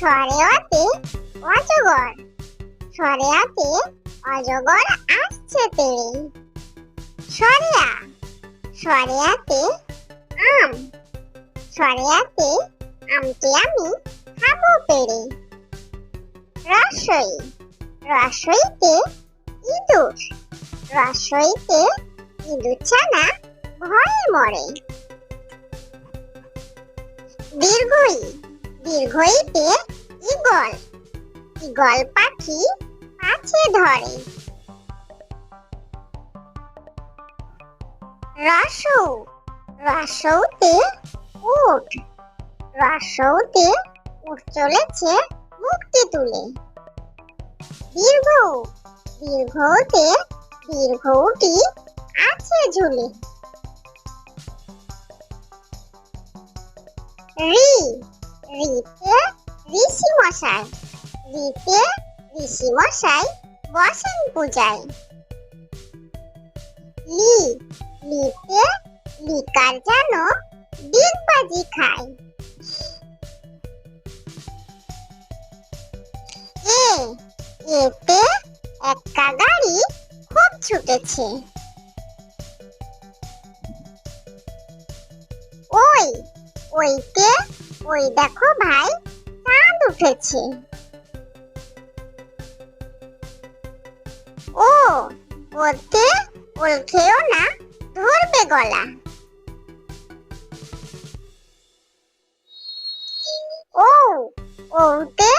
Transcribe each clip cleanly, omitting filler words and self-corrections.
সরেয়াতে অজগর, সরেয়াতে অজগর আসছে তেড়ে। সরেয়া, সরেয়াতে আম, সরেয়াতে আমটি আমি খাবো পেড়ে। রসই, রসইতে ইঁদুর, রসইতে ইঁদুর ছানা ভয়ে মরে। দীর্ঘই, দীর্ঘইতে ঈগল, ঈগল পাখি পাছে ধরে। রসৌ, রসৌতে উট, রসৌতে উট চলেছে মুক্তি তুলে। দীর্ঘ, দীর্ঘতে দীর্ঘটি আছে ঝুলে। রি, রিতে ঋষি মশাই, রিতে ঋষি মশাই বসেন পূজায়। লি, লিতে লিকার যেন ডিগবাজি খায়। এ, এতে একটা গাড়ি খুব ছুটেছে। ওই, ওইতে ওই দেখো ভাই চাঁদ উঠেছে। ও, ওতে ওল খেও না ধরবে গলা। ও, ওতে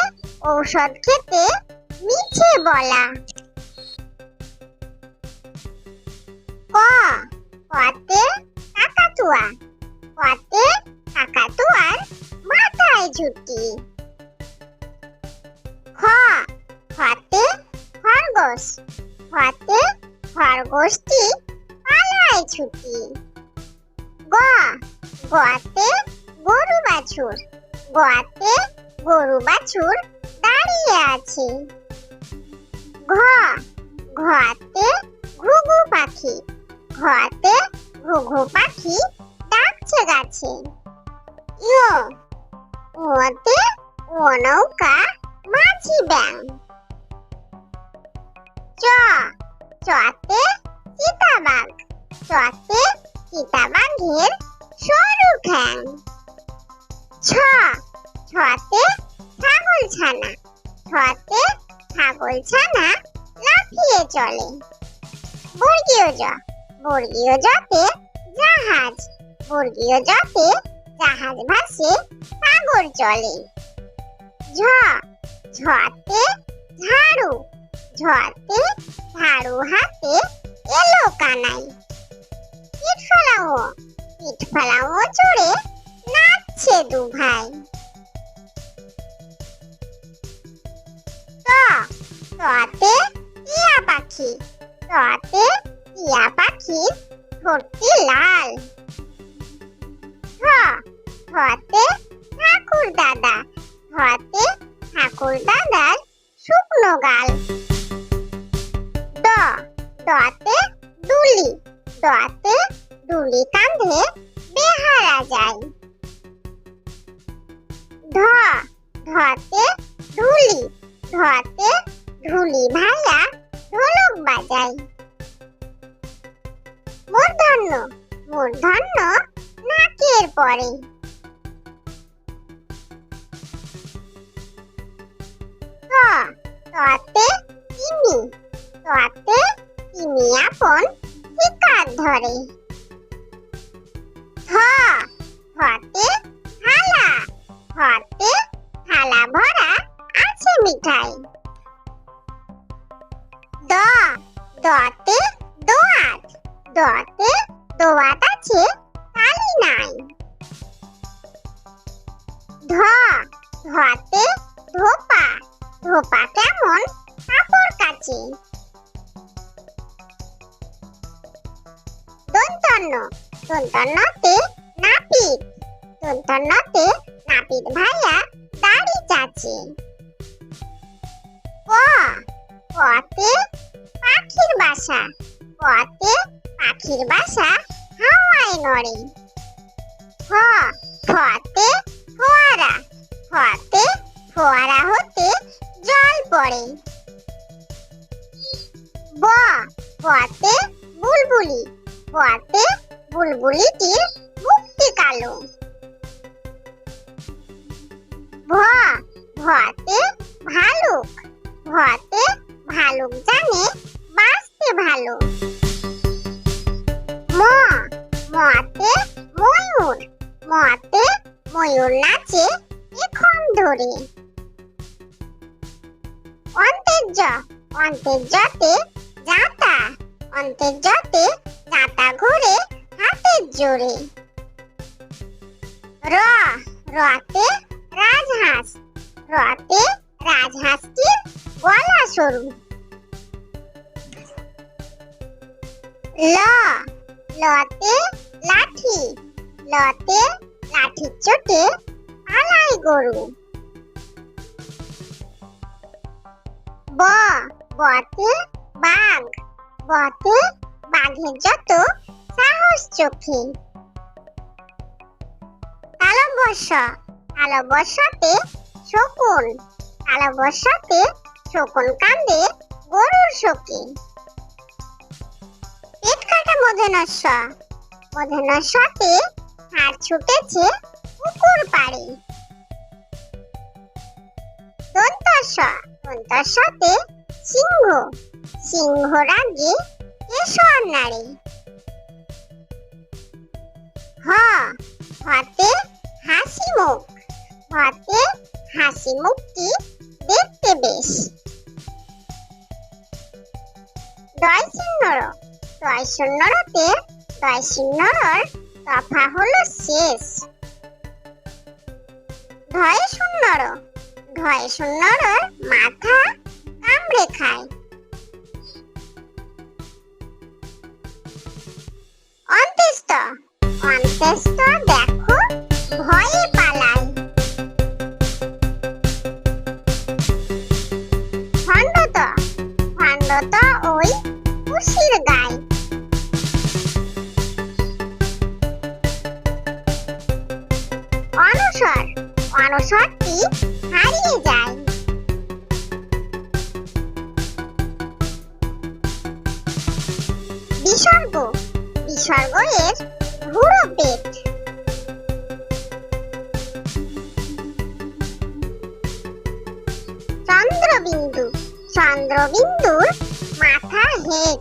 ঔষধ খেতে মিছে বলা। ক, কতে কাকাতুয়া, কতে কাকাতুয়ার মাথায় ঝুঁটি। খ, খতে খরগোশ, খতে খরগোশটি পালায় ছুটি। গ, গতে গরু বাছুর, গতে গরু বাছুর দাঁড়িয়ে আছে। ঘ, ঘতে ঘুঘু পাখি, ঘতে ঘুঘু পাখি ডাকছে গাছে। ইয়, ওতে ও নৌকা মাঝি ব্যাং। চ, চতে চিতাবাঘ, চতে চিতাবাঘের সরু ঠ্যাং। ছ, ছতে ছাগল ছানা, ছতে ছাগল ছানা লাফিয়ে চলে। বর্গীয় জ, বর্গীয় জতে জাহাজ, বর্গীয় জতে জাহাজ ভাসে সাগর চলে। ঝ, ঝতে ঝাড়ু, ঝতে ঝাড়ু হাতে এলো কানাই। পিঠ ফেলাও, পিঠ ফেলাও চড়ে নাচছে দু ভাই। ত, ততে টিয়া পাখি, ততে টিয়া পাখির ঠোঁটটি লাল। ঠ, ঠতে ঠাকুর দাদা, ঠতে ঠাকুর দাদার শুকনো গাল। ড, ডতে দুলি, ডতে দুলি কাঁধে বেহারা যায়। ঢ, ঢতে ঢুলি, ঢতে ঢুলি ভাইয়া ঢোলক বাজায়। মূর্ধন্য, মূর্ধন্য নাকের পরে। ত, ততে তিমি, ততে তিমি আপন শিকার ধরে। থ, থতে থালা, থতে থালা ভরা আছে মিঠাই। দ, দতে দোয়াত, দতে দোয়াত আছে তালি নাই। ধ, ধতে ধোপা, ধোপা কেমন কাপড় কাচে। দন্তন্য, দন্তন্যতে নাপিত, দন্তন্যতে নাপিত ভাইয়া দাড়ি চাচে। ক, কতে পাখির বাসা, কতে পাখির বাসা হাওয়ায় নড়ে। খ, খতে ফোয়ারা, খতে ফোয়ারা হতে জল পড়ে। ব বতে বুলবুলি, বতে বুলবুলিটির মুখটি কালো। ভ ভতে ভালুক, ভতে ভালুক জানে বাঁচতে ভালো। ম মতে ময়ূর, মতে ময়ূর নাচে এখন ধরে। অন্তের জ অন্তের জতে জাঁতা, অন্তের জতে জাঁতা ঘুরে হাতের জোরে। র রতে রাজহাঁস, রতে রাজহাঁসটির গলা সরু। ল লতে লাঠি, লতে লাঠির চোটে পালায় গরু। ব বতে বাঘ, বতে বাঘের যত সাহস চোখে। তালব্য তালব্যতে শকুন, তালব্যতে শকুন কান্দে গরুর শোকে। পেট কাটা মূর্ধন্যতে হাড় ছুটেছে পুকুর পাড়ে। দন্তস্বতে সিংহ, সিংহ রাগে কেশর নাড়ে। হ হতে হাসি মুখ, হতে হাসি মুখটি দেখতে বেশ। দয় শূন্যরতে দয় শূন্যর তফা হলো শেষ। ধয় শূন্যর মাথা কামড়ে খায়। অন্ত্যেষ্ঠ দেখো ভয়ে পালায়। খণ্ডত ওই খুশির গায়। অনসরটি হারিয়ে যায়। বিসর্গ এর ভুরো পেট। চন্দ্রবিন্দুর মাথা হেট।